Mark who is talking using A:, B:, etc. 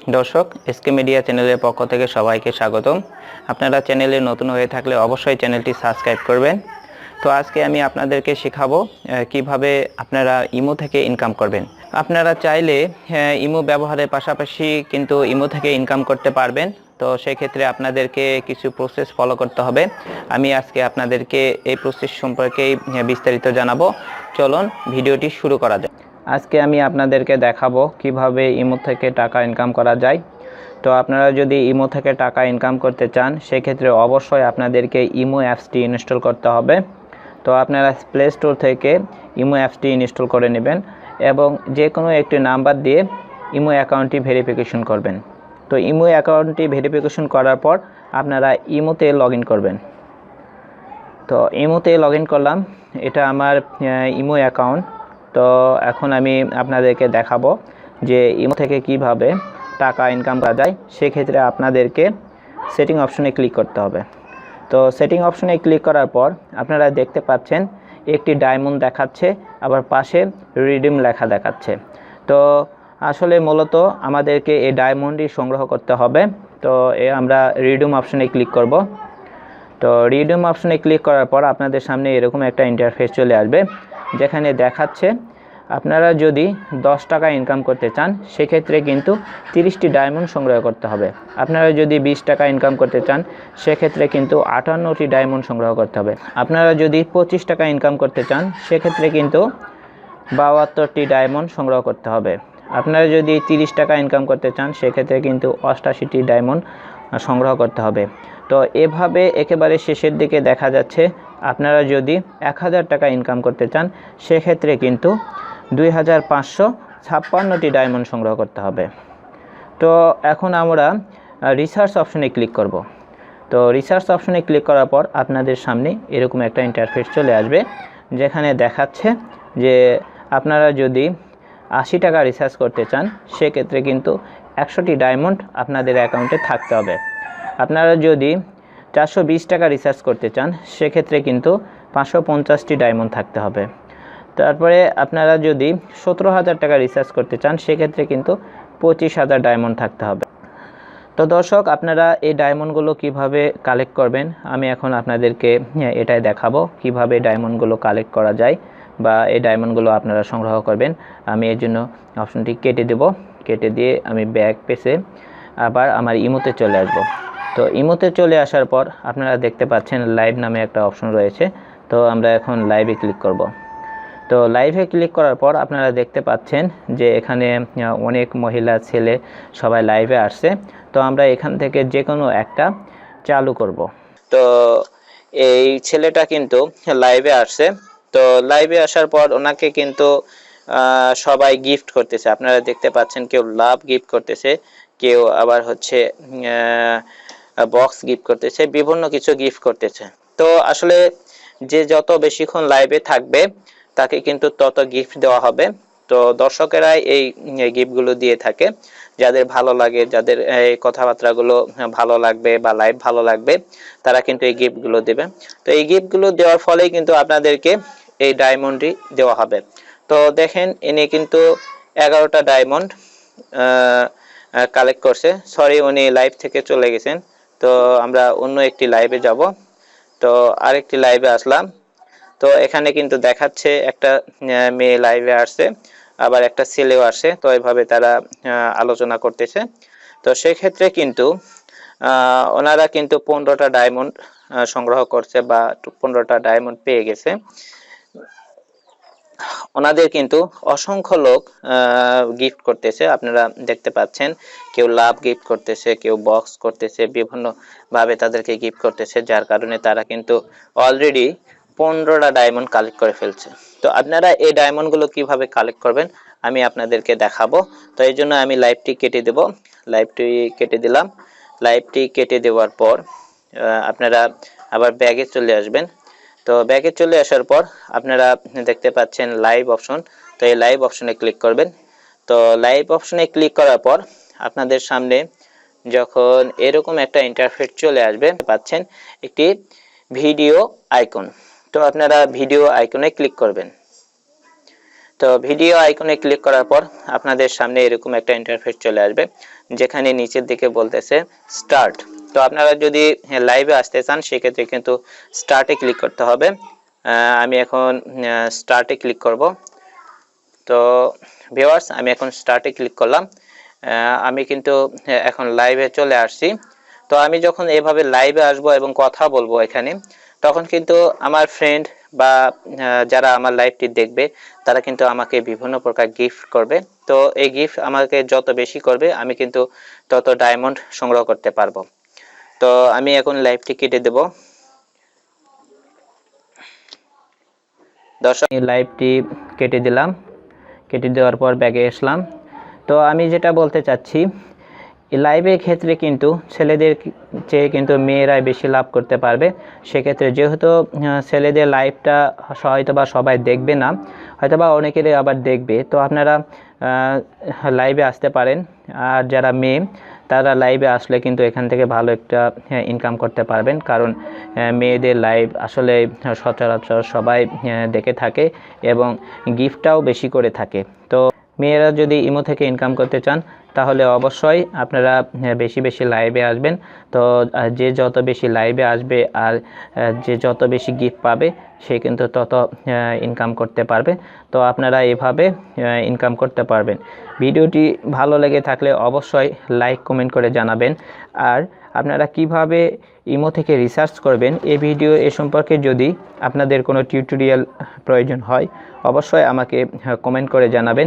A: দর্শক SK media চ্যানেলের পক্ষ থেকে সবাইকে স্বাগতম। আপনারা চ্যানেলে নতুন হয়ে থাকলে অবশ্যই চ্যানেলটি সাবস্ক্রাইব করবেন। তো আজকে আমি আপনাদেরকে শেখাবো কিভাবে আপনারা ইমো থেকে ইনকাম করবেন। আপনারা চাইলে ইমো ব্যবহারের পাশাপাশি কিন্তু ইমো থেকে ইনকাম করতে পারবেন। তো সেই ক্ষেত্রে আপনাদেরকে কিছু প্রসেস ফলো করতে হবে। আমি আজকে আপনাদেরকে এই প্রসেস সম্পর্কেই বিস্তারিত জানাবো। চলুন ভিডিওটি শুরু করা যাক। আজকে আমি আপনাদেরকে দেখাবো কিভাবে ইমো থেকে টাকা ইনকাম করা যায়। তো আপনারা যদি ইমো থেকে টাকা ইনকাম করতে চান সেক্ষেত্রে অবশ্যই আপনাদেরকে ইমো অ্যাপসটি ইনস্টল করতে হবে। তো আপনারা প্লে স্টোর থেকে ইমো অ্যাপসটি ইনস্টল করে নেবেন এবং যে কোনো একটি নাম্বার দিয়ে ইমো অ্যাকাউন্টটি ভেরিফিকেশন করবেন। তো ইমো অ্যাকাউন্টটি ভেরিফিকেশন করার পর আপনারা ইমোতে লগ ইন করবেন। তো ইমোতে লগ ইন করলাম, এটা আমার ইমো অ্যাকাউন্ট। তো এখন আমি আপনাদেরকে দেখাবো যে ইমো থেকে কিভাবে টাকা ইনকাম করা যায়। সেক্ষেত্রে আপনাদেরকে সেটিং অপশনে ক্লিক করতে হবে। তো সেটিং অপশনে ক্লিক করার পর আপনারা দেখতে পাচ্ছেন একটি ডায়মন্ড দেখাচ্ছে, আবার পাশে রিডিম লেখা দেখাচ্ছে। তো আসলে মূলত আমাদেরকে এই ডায়মন্ডই সংগ্রহ করতে হবে। তো আমরা রিডিম অপশনে ক্লিক করব। তো রিডিম অপশনে ক্লিক করার পর আপনাদের সামনে এরকম একটা ইন্টারফেস চলে আসবে, যেখানে দেখাচ্ছে আপনারা যদি 10 টাকা ইনকাম করতে চান সেক্ষেত্রে কিন্তু 30টি ডায়মন্ড সংগ্রহ করতে হবে। আপনারা যদি 20 টাকা ইনকাম করতে চান সেক্ষেত্রে কিন্তু 58টি ডায়মন্ড সংগ্রহ করতে হবে। আপনারা যদি 25 টাকা ইনকাম করতে চান সেক্ষেত্রে কিন্তু 72টি ডায়মন্ড সংগ্রহ করতে হবে। আপনারা যদি 30 টাকা ইনকাম করতে চান সেক্ষেত্রে কিন্তু 88টি ডায়মন্ড সংগ্রহ করতে হবে। তো এভাবে একেবারে শেষের দিকে দেখা যাচ্ছে আপনারা যদি 1000 টাকা ইনকাম করতে চান সেক্ষেত্রে কিন্তু 2556টি ডায়মন্ড সংগ্রহ করতে হবে। তো এখন আমরা রিসার্চ অপশনে ক্লিক করব। তো রিসার্চ অপশনে ক্লিক করার পর আপনাদের সামনে এরকম একটা ইন্টারফেস চলে আসবে, যেখানে দেখাচ্ছে যে আপনারা যদি 80 টাকা রিসার্চ করতে চান সেক্ষেত্রে কিন্তু 100টি ডায়মন্ড আপনাদের অ্যাকাউন্টে থাকতে হবে। আপনারা যদি 420 টাকা রিসার্চ করতে চান সেক্ষেত্রে কিন্তু 550টি ডায়মন্ড থাকতে হবে। তারপরে আপনারা যদি 17,000 টাকা রিসার্চ করতে চান সেক্ষেত্রে কিন্তু 25,000 ডায়মন্ড থাকতে হবে। তো দর্শক, আপনারা এই ডায়মন্ডগুলো কিভাবে কালেক্ট করবেন আমি এখন আপনাদেরকে এটাই দেখাবো, কিভাবে ডায়মন্ডগুলো কালেক্ট করা যায় বা এই ডায়মন্ডগুলো আপনারা সংগ্রহ করবেন। আমি এর জন্য অপশনটি কেটে দেব। কেটে দিয়ে আমি ব্যাক পেজে আবার আমার ইমোতে চলে আসব। তো ইমোতে চলে আসার পর আপনারা দেখতে পাচ্ছেন লাইভ নামে একটা অপশন রয়েছে। তো আমরা এখন লাইভে ক্লিক করব। তো লাইভে ক্লিক করার পর আপনারা দেখতে পাচ্ছেন যে এখানে অনেক মহিলা ছেলে সবাই লাইভে আসছে। তো আমরা এখান থেকে যে কোনো একটা চালু করব। তো এই ছেলেটা কিন্তু লাইভে আসছে। তো লাইভে আসার পর ওনাকে কিন্তু সবাই গিফট করতেছে। আপনারা দেখতে পাচ্ছেন কেউ লাভ গিফট করতেছে, কেউ আবার হচ্ছে বক্স গিফট করতেছে, বিভিন্ন কিছু গিফট করতেছে। তো আসলে যে যত বেশিক্ষণ লাইভে থাকবে তাকে কিন্তু তত গিফট দেওয়া হবে। তো দর্শকেরাই এই গিফটগুলো দিয়ে থাকে, যাদের ভালো লাগে, যাদের এই কথাবার্তাগুলো ভালো লাগবে বা লাইভ ভালো লাগবে তারা কিন্তু এই গিফটগুলো দেবে। তো এই গিফটগুলো দেওয়ার ফলেই কিন্তু আপনাদেরকে এই ডায়মন্ডটি দেওয়া হবে। তো দেখেন ইনি কিন্তু 11টা ডায়মন্ড কালেক্ট করছে। সরি, উনি লাইভ থেকে চলে গেছেন। তো আমরা অন্য একটি লাইভে যাব। তো আরেকটি লাইভে আসলাম। তো এখানে কিন্তু দেখাচ্ছে একটা মেয়ে লাইভে আসছে, আবার একটা ছেলেও আসে। তো এইভাবে তারা আলোচনা করতেছে। তো সেক্ষেত্রে কিন্তু ওনারা কিন্তু 15টা ডায়মন্ড সংগ্রহ করছে বা 15টা ডায়মন্ড পেয়ে গেছে। ওনাদের কিন্তু অসংখ্য লোক গিফট করতেছে, আপনারা দেখতে পাচ্ছেন। কেউ লাভ গিফট করতেছে, কেউ বক্স করতেছে, বিভিন্ন ভাবে তাদেরকে গিফট করতেছে, যার কারণে তারা কিন্তু অলরেডি 15টা ডায়মন্ড কালেক্ট করে ফেলছে। তো আপনারা এই ডায়মন্ড গুলো কিভাবে কালেক্ট করবেন আমি আপনাদেরকে দেখাবো। তো এই জন্য আমি লাইভটি কেটে দেব। লাইভটি কেটে দিলাম। লাইভটি কেটে দেওয়ার পর আপনারা আবার ব্যাগে চলে আসবেন। তো ব্যাগে চলে আসার পর আপনারা দেখতে পাচ্ছেন লাইভ অপশন। তো এই লাইভ অপশনে ক্লিক করবেন। তো লাইভ অপশনে ক্লিক করার পর আপনাদের সামনে যখন এরকম একটা ইন্টারফেস চলে আসবে পাচ্ছেন একটি ভিডিও আইকন। তো আপনারা ভিডিও আইকনে ক্লিক করবেন। তো ভিডিও আইকনে ক্লিক করার পর আপনাদের সামনে এরকম একটা ইন্টারফেস চলে আসবে, যেখানে নিচের দিকে বলতেছে স্টার্ট। তো আপনারা যদি লাইভে আসতে চান সেক্ষেত্রে কিন্তু স্টার্টে ক্লিক করতে হবে। আমি এখন স্টার্টে ক্লিক করব। তো ভিউয়ার্স, আমি এখন স্টার্টে ক্লিক করলাম। আমি কিন্তু এখন লাইভে চলে আসছি। তো আমি যখন এভাবে লাইভে আসব এবং কথা বলবো এখানে, তখন কিন্তু আমার ফ্রেন্ড বা যারা আমার লাইভটি দেখবে তারা কিন্তু আমাকে বিভিন্ন প্রকার গিফট করবে। তো এই গিফট আমাকে যত বেশি করবে আমি কিন্তু তত ডায়মন্ড সংগ্রহ করতে পারবো। তো আমি এখন লাইভটি কেটে দেব। দর্শক, লাইভটি কেটে দিলাম। কেটে দেওয়ার পর ব্যাগে আসলাম। তো আমি যেটা বলতে চাচ্ছি, লাইভের ক্ষেত্রে কিন্তু ছেলেদের চেয়ে কিন্তু মেয়েরাই বেশি লাভ করতে পারবে। সেক্ষেত্রে যেহেতু ছেলেদের লাইভটা হয়তো বা সবাই দেখবে না, হয়তো বা অনেকেরই আবার দেখবে, তো আপনারা লাইভে আসতে পারেন। আর যারা মেয়ে তারা লাইভে আসলে কিন্তু এখান থেকে ভালো একটা ইনকাম করতে পারবেন, কারণ মেয়েদের লাইভ আসলে সচরাচর সবাই দেখে থাকে এবং গিফটটাও বেশি করে থাকে। তো মেয়েরা যদি ইমো থেকে ইনকাম করতে চান তাহলে অবশ্যই আপনারা বেশি বেশি লাইভে আসবেন। তো যে যত বেশি লাইভে আসবে আর যে যত বেশি গিফট পাবে সে কিন্তু তত ইনকাম করতে পারবে। তো আপনারা এভাবে ইনকাম করতে পারবেন। ভিডিওটি ভালো লেগে থাকলে অবশ্যই লাইক কমেন্ট করে জানাবেন। আর আপনারা কিভাবে ইমো থেকে রিসার্চ করবেন এ সম্পর্কে যদি আপনাদের কোনো টিউটোরিয়াল প্রয়োজন হয় অবশ্যই আমাকে কমেন্ট করে জানাবেন।